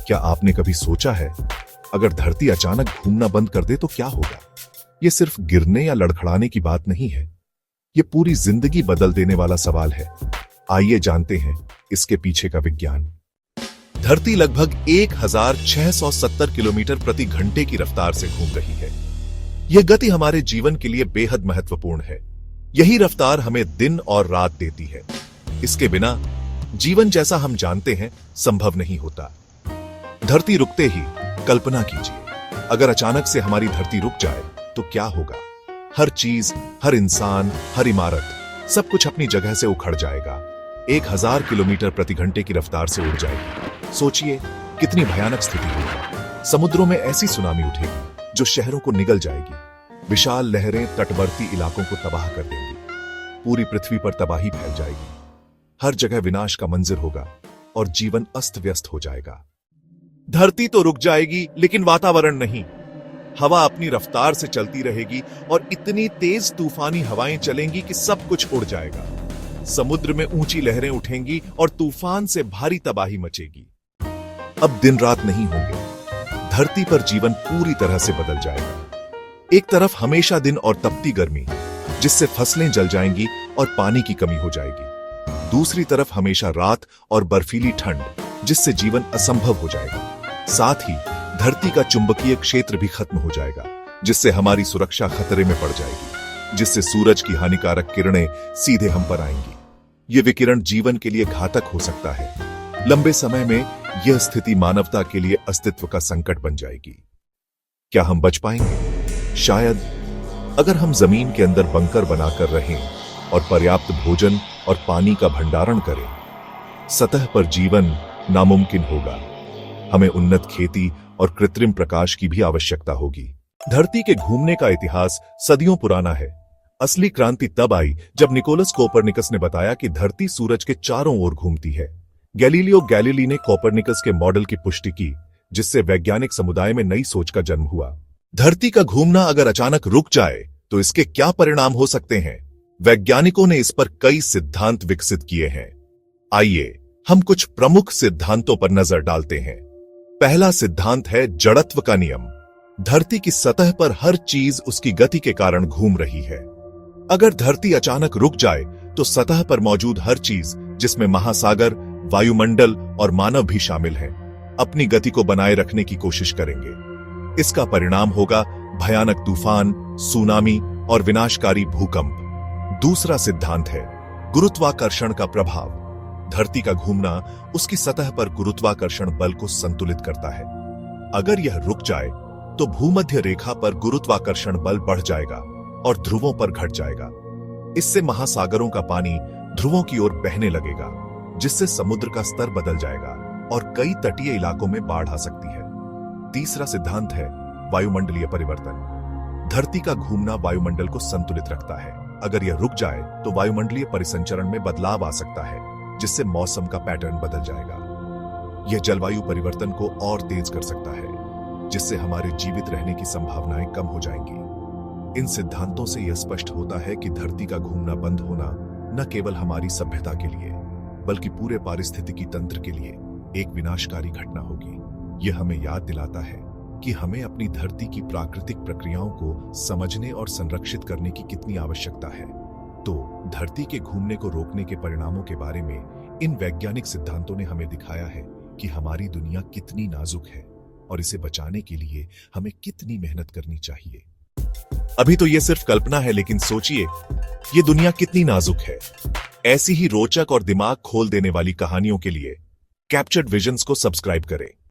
क्या आपने कभी सोचा है, अगर धरती अचानक घूमना बंद कर दे तो क्या होगा? ये सिर्फ गिरने या लड़खड़ाने की बात नहीं है, ये पूरी जिंदगी बदल देने वाला सवाल है। आइए जानते हैं इसके पीछे का विज्ञान। धरती लगभग 1670 किलोमीटर प्रति घंटे की रफ्तार से घूम रही है। यह गति हमारे जीवन के लिए बेहद महत्वपूर्ण है। यही रफ्तार हमें दिन और रात देती है। इसके बिना जीवन जैसा हम जानते हैं संभव नहीं होता। धरती रुकते ही कल्पना कीजिए, अगर अचानक से हमारी धरती रुक जाए तो क्या होगा? हर चीज, हर इंसान, हर इमारत, सब कुछ अपनी जगह से उखड़ जाएगा। 1000 किलोमीटर प्रति घंटे की रफ्तार से उड़ जाएगी। सोचिए कितनी भयानक स्थिति होगी। समुद्रों में ऐसी सुनामी उठेगी जो शहरों को निगल जाएगी। विशाल लहरें तटवर्ती इलाकों को तबाह कर देंगी। पूरी पृथ्वी पर तबाही फैल जाएगी। हर जगह विनाश का मंजर होगा और जीवन अस्त व्यस्त हो जाएगा। धरती तो रुक जाएगी, लेकिन वातावरण नहीं। हवा अपनी रफ्तार से चलती रहेगी और इतनी तेज तूफानी हवाएं चलेंगी कि सब कुछ उड़ जाएगा। समुद्र में ऊंची लहरें उठेंगी और तूफान से भारी तबाही मचेगी। अब दिन रात नहीं होंगे। धरती पर जीवन पूरी तरह से बदल जाएगा। एक तरफ हमेशा दिन और तपती गर्मी, जिससे फसलें जल जाएंगी और पानी की कमी हो जाएगी। दूसरी तरफ हमेशा रात और बर्फीली ठंड, जिससे जीवन असंभव हो जाएगा। साथ ही धरती का चुंबकीय क्षेत्र भी खत्म हो जाएगा, जिससे हमारी सुरक्षा खतरे में पड़ जाएगी, जिससे सूरज की हानिकारक किरणें सीधे हम पर आएंगी। ये विकिरण जीवन के लिए घातक हो सकता है। लंबे समय में यह स्थिति मानवता के लिए अस्तित्व का संकट बन जाएगी। क्या हम बच पाएंगे? शायद, अगर हम जमीन के अंदर बंकर बनाकर रहें और पर्याप्त भोजन और पानी का भंडारण करें। सतह पर जीवन नामुमकिन होगा। हमें उन्नत खेती और कृत्रिम प्रकाश की भी आवश्यकता होगी। धरती के घूमने का इतिहास सदियों पुराना है। असली क्रांति तब आई जब निकोलस कोपरनिकस ने बताया कि धरती सूरज के चारों ओर घूमती है। गैलीलियो गैलीली ने कोपरनिकस के मॉडल की पुष्टि की, जिससे वैज्ञानिक समुदाय में नई सोच का जन्म हुआ। धरती का घूमना अगर अचानक रुक जाए तो इसके क्या परिणाम हो सकते हैं? वैज्ञानिकों ने इस पर कई सिद्धांत विकसित किए हैं। आइए हम कुछ प्रमुख सिद्धांतों पर नजर डालते हैं। पहला सिद्धांत है जड़त्व का नियम। धरती की सतह पर हर चीज उसकी गति के कारण घूम रही है। अगर धरती अचानक रुक जाए तो सतह पर मौजूद हर चीज, जिसमें महासागर, वायुमंडल और मानव भी शामिल हैं, अपनी गति को बनाए रखने की कोशिश करेंगे। इसका परिणाम होगा भयानक तूफान, सुनामी और विनाशकारी भूकंप। दूसरा सिद्धांत है गुरुत्वाकर्षण का प्रभाव। धरती का घूमना उसकी सतह पर गुरुत्वाकर्षण बल को संतुलित करता है। अगर यह रुक जाए तो भूमध्य रेखा पर गुरुत्वाकर्षण बल बढ़ जाएगा और ध्रुवों पर घट जाएगा। इससे महासागरों का पानी ध्रुवों की ओर बहने लगेगा, जिससे समुद्र का स्तर बदल जाएगा और कई तटीय इलाकों में बाढ़ आ सकती है। तीसरा सिद्धांत है वायुमंडलीय परिवर्तन। धरती का घूमना वायुमंडल को संतुलित रखता है। अगर यह रुक जाए तो वायुमंडलीय परिसंचरण में बदलाव आ सकता है, जिससे मौसम का पैटर्न बदल जाएगा। यह जलवायु परिवर्तन को और तेज कर सकता है, जिससे हमारे जीवित रहने की संभावनाएं कम हो जाएंगी। इन सिद्धांतों से यह स्पष्ट होता है कि धरती का घूमना बंद होना न केवल हमारी सभ्यता के लिए, बल्कि पूरे पारिस्थितिकी तंत्र के लिए एक विनाशकारी घटना होगी। यह हमें याद दिलाता है कि हमें अपनी धरती की प्राकृतिक प्रक्रियाओं को समझने और संरक्षित करने की कितनी आवश्यकता है। तो धरती के घूमने को रोकने के परिणामों के बारे में इन वैज्ञानिक सिद्धांतों ने हमें दिखाया है कि हमारी दुनिया कितनी नाजुक है और इसे बचाने के लिए हमें कितनी मेहनत करनी चाहिए। अभी तो यह सिर्फ कल्पना है, लेकिन सोचिए ये दुनिया कितनी नाजुक है। ऐसी ही रोचक और दिमाग खोल देने वाली कहानियों के लिए कैप्चर्ड विजन्स को सब्सक्राइब करें।